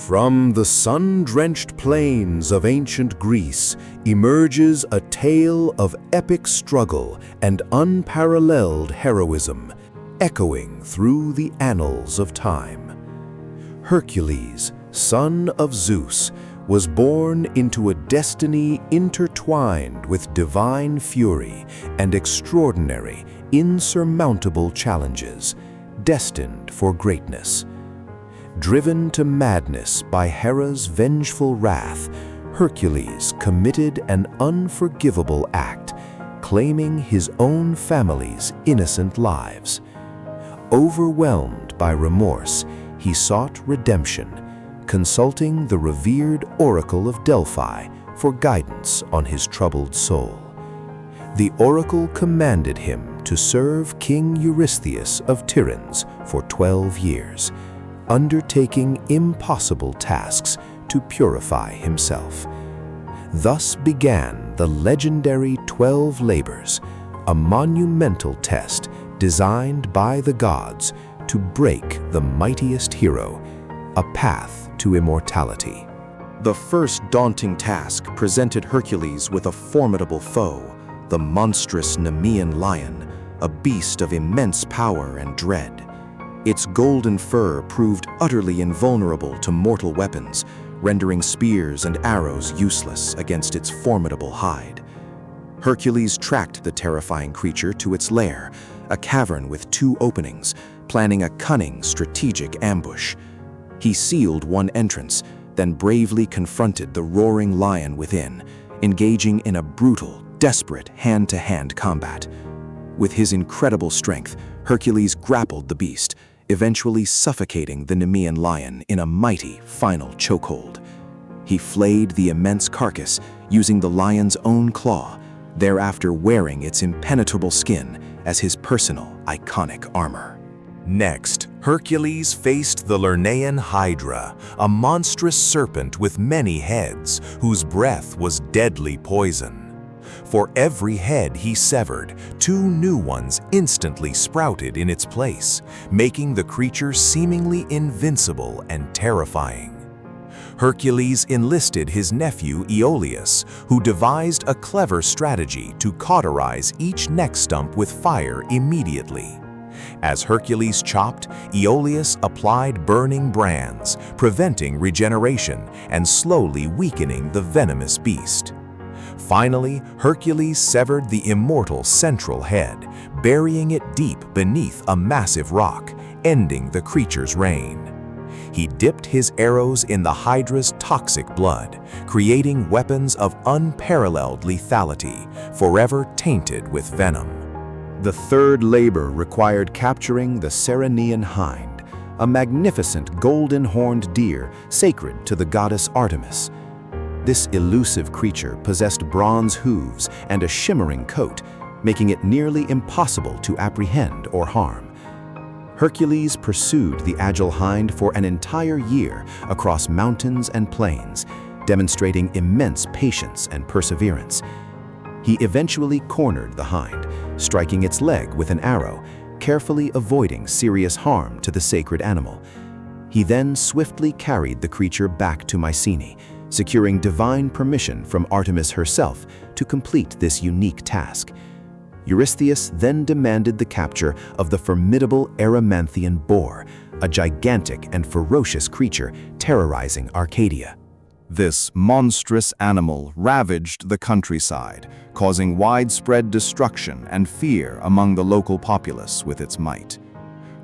From the sun-drenched plains of ancient Greece emerges a tale of epic struggle and unparalleled heroism, echoing through the annals of time. Hercules, son of Zeus, was born into a destiny intertwined with divine fury and extraordinary, insurmountable challenges, destined for greatness. Driven to madness by Hera's vengeful wrath, Hercules committed an unforgivable act, claiming his own family's innocent lives. Overwhelmed by remorse, he sought redemption, consulting the revered Oracle of Delphi for guidance on his troubled soul. The oracle commanded him to serve King Eurystheus of Tiryns for 12 years, undertaking impossible tasks to purify himself. Thus began the legendary 12 Labors, a monumental test designed by the gods to break the mightiest hero, a path to immortality. The first daunting task presented Hercules with a formidable foe, the monstrous Nemean lion, a beast of immense power and dread. Its golden fur proved utterly invulnerable to mortal weapons, rendering spears and arrows useless against its formidable hide. Hercules tracked the terrifying creature to its lair, a cavern with 2 openings, planning a cunning, strategic ambush. He sealed one entrance, then bravely confronted the roaring lion within, engaging in a brutal, desperate hand-to-hand combat. With his incredible strength, Hercules grappled the beast, eventually suffocating the Nemean lion in a mighty final chokehold. He flayed the immense carcass using the lion's own claw, thereafter wearing its impenetrable skin as his personal, iconic armor. Next, Hercules faced the Lernaean Hydra, a monstrous serpent with many heads, whose breath was deadly poison. For every head he severed, 2 new ones instantly sprouted in its place, making the creature seemingly invincible and terrifying. Hercules enlisted his nephew Aeolus, who devised a clever strategy to cauterize each neck stump with fire immediately. As Hercules chopped, Aeolus applied burning brands, preventing regeneration and slowly weakening the venomous beast. Finally, Hercules severed the immortal central head, burying it deep beneath a massive rock, ending the creature's reign. He dipped his arrows in the Hydra's toxic blood, creating weapons of unparalleled lethality, forever tainted with venom. The third labor required capturing the Ceryneian hind, a magnificent golden-horned deer sacred to the goddess Artemis. This elusive creature possessed bronze hooves and a shimmering coat, making it nearly impossible to apprehend or harm. Hercules pursued the agile hind for an entire year across mountains and plains, demonstrating immense patience and perseverance. He eventually cornered the hind, striking its leg with an arrow, carefully avoiding serious harm to the sacred animal. He then swiftly carried the creature back to Mycenae, securing divine permission from Artemis herself to complete this unique task. Eurystheus then demanded the capture of the formidable Erymanthian boar, a gigantic and ferocious creature terrorizing Arcadia. This monstrous animal ravaged the countryside, causing widespread destruction and fear among the local populace with its might.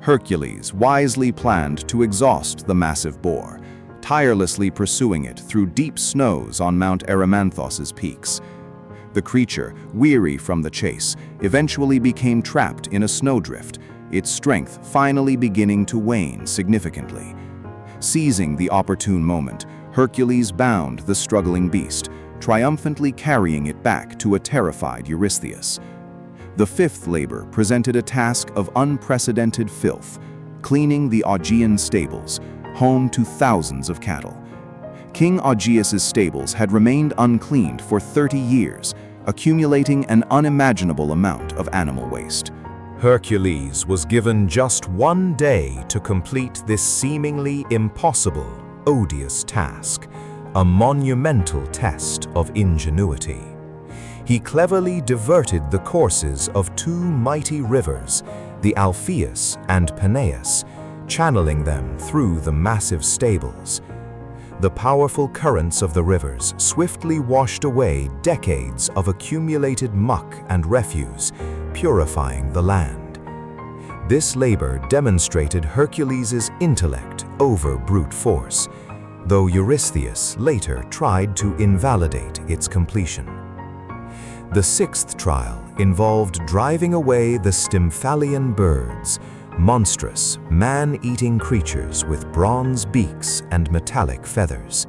Hercules wisely planned to exhaust the massive boar, tirelessly pursuing it through deep snows on Mount Erymanthos's peaks. The creature, weary from the chase, eventually became trapped in a snowdrift, its strength finally beginning to wane significantly. Seizing the opportune moment, Hercules bound the struggling beast, triumphantly carrying it back to a terrified Eurystheus. The fifth labor presented a task of unprecedented filth, cleaning the Augean stables, home to thousands of cattle. King Augeas's stables had remained uncleaned for 30 years, accumulating an unimaginable amount of animal waste. Hercules was given just 1 day to complete this seemingly impossible odious task, a monumental test of ingenuity. He cleverly diverted the courses of two mighty rivers, the Alpheus and Peneus, channeling them through the massive stables. The powerful currents of the rivers swiftly washed away decades of accumulated muck and refuse, purifying the land. This labor demonstrated Hercules' intellect over brute force, though Eurystheus later tried to invalidate its completion. The sixth trial involved driving away the Stymphalian birds, monstrous, man-eating creatures with bronze beaks and metallic feathers.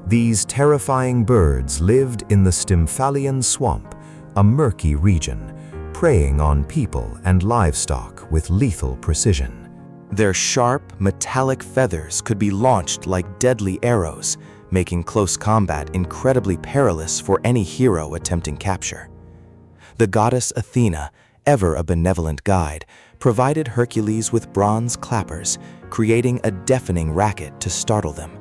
These terrifying birds lived in the Stymphalian swamp, a murky region, preying on people and livestock with lethal precision. Their sharp, metallic feathers could be launched like deadly arrows, making close combat incredibly perilous for any hero attempting capture. The goddess Athena, ever a benevolent guide, provided Hercules with bronze clappers, creating a deafening racket to startle them.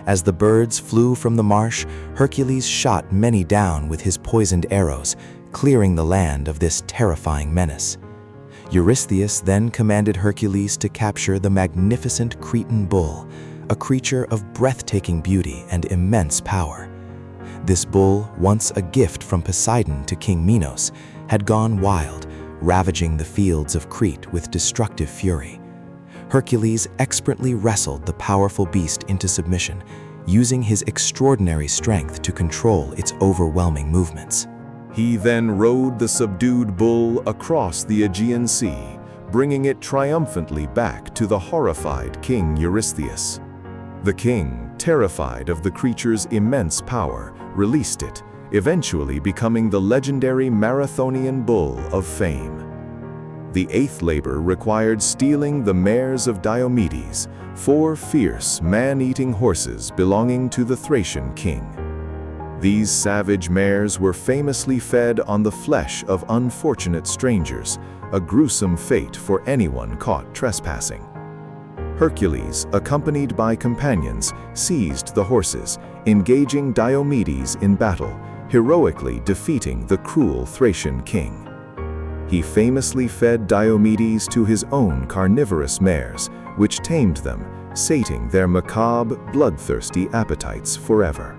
As the birds flew from the marsh, Hercules shot many down with his poisoned arrows, clearing the land of this terrifying menace. Eurystheus then commanded Hercules to capture the magnificent Cretan bull, a creature of breathtaking beauty and immense power. This bull, once a gift from Poseidon to King Minos, had gone wild, ravaging the fields of Crete with destructive fury. Hercules expertly wrestled the powerful beast into submission, using his extraordinary strength to control its overwhelming movements. He then rode the subdued bull across the Aegean Sea, bringing it triumphantly back to the horrified King Eurystheus. The king, terrified of the creature's immense power, released it, eventually becoming the legendary Marathonian bull of fame. The eighth labor required stealing the mares of Diomedes, 4 fierce, man-eating horses belonging to the Thracian king. These savage mares were famously fed on the flesh of unfortunate strangers, a gruesome fate for anyone caught trespassing. Hercules, accompanied by companions, seized the horses, engaging Diomedes in battle, heroically defeating the cruel Thracian king. He famously fed Diomedes to his own carnivorous mares, which tamed them, sating their macabre, bloodthirsty appetites forever.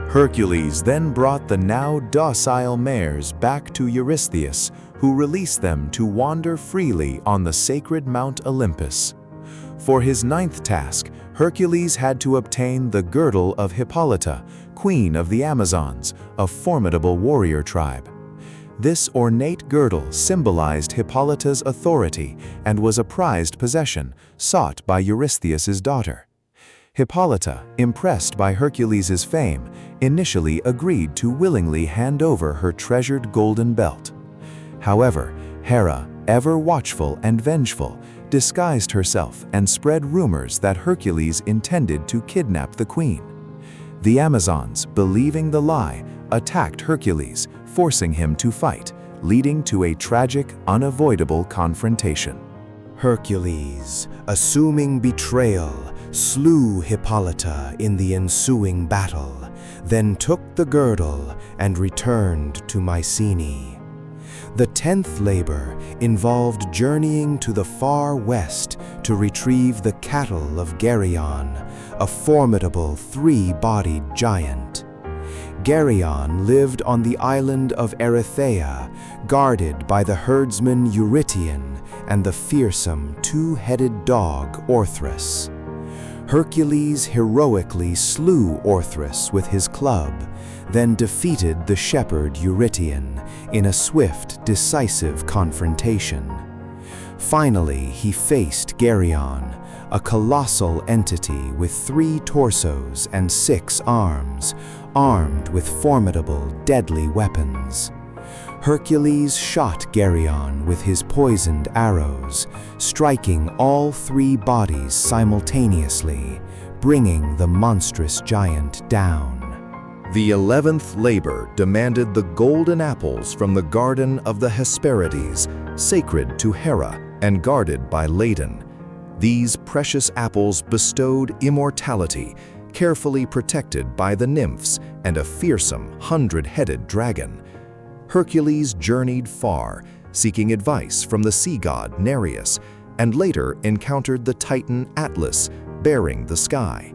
Hercules then brought the now docile mares back to Eurystheus, who released them to wander freely on the sacred Mount Olympus. For his ninth task, Hercules had to obtain the girdle of Hippolyta, queen of the Amazons, a formidable warrior tribe. This ornate girdle symbolized Hippolyta's authority and was a prized possession, sought by Eurystheus's daughter. Hippolyta, impressed by Hercules' fame, initially agreed to willingly hand over her treasured golden belt. However, Hera, ever watchful and vengeful, disguised herself and spread rumors that Hercules intended to kidnap the queen. The Amazons, believing the lie, attacked Hercules, forcing him to fight, leading to a tragic, unavoidable confrontation. Hercules, assuming betrayal, slew Hippolyta in the ensuing battle, then took the girdle and returned to Mycenae. The 10th labor involved journeying to the far west to retrieve the cattle of Geryon, a formidable 3-bodied giant. Geryon lived on the island of Erythea, guarded by the herdsman Eurytion and the fearsome 2-headed dog Orthrus. Hercules heroically slew Orthrus with his club, then defeated the shepherd Eurytion in a swift, decisive confrontation. Finally, he faced Geryon, a colossal entity with 3 torsos and 6 arms, armed with formidable, deadly weapons. Hercules shot Geryon with his poisoned arrows, striking all 3 bodies simultaneously, bringing the monstrous giant down. The 11th labor demanded the golden apples from the garden of the Hesperides, sacred to Hera and guarded by Ladon. These precious apples bestowed immortality, carefully protected by the nymphs and a fearsome 100-headed dragon. Hercules journeyed far, seeking advice from the sea god Nereus, and later encountered the Titan Atlas, bearing the sky.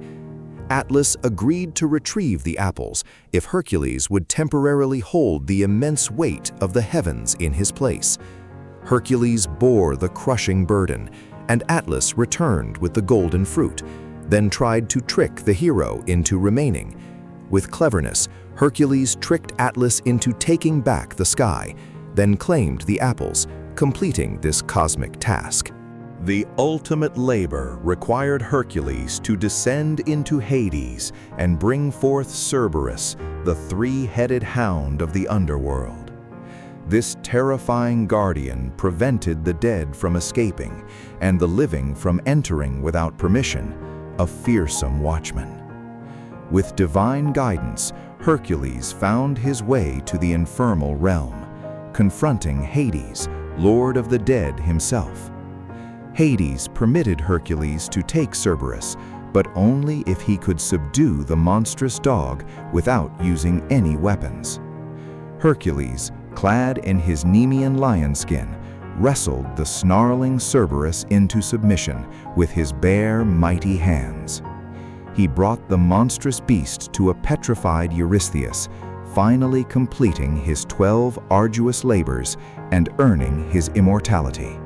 Atlas agreed to retrieve the apples if Hercules would temporarily hold the immense weight of the heavens in his place. Hercules bore the crushing burden, and Atlas returned with the golden fruit, then tried to trick the hero into remaining. With cleverness, Hercules tricked Atlas into taking back the sky, then claimed the apples, completing this cosmic task. The ultimate labor required Hercules to descend into Hades and bring forth Cerberus, the three-headed hound of the underworld. This terrifying guardian prevented the dead from escaping and the living from entering without permission, a fearsome watchman. With divine guidance, Hercules found his way to the infernal realm, confronting Hades, Lord of the Dead himself. Hades permitted Hercules to take Cerberus, but only if he could subdue the monstrous dog without using any weapons. Hercules, clad in his Nemean lion skin, wrestled the snarling Cerberus into submission with his bare, mighty hands. He brought the monstrous beast to a petrified Eurystheus, finally completing his 12 arduous labors and earning his immortality.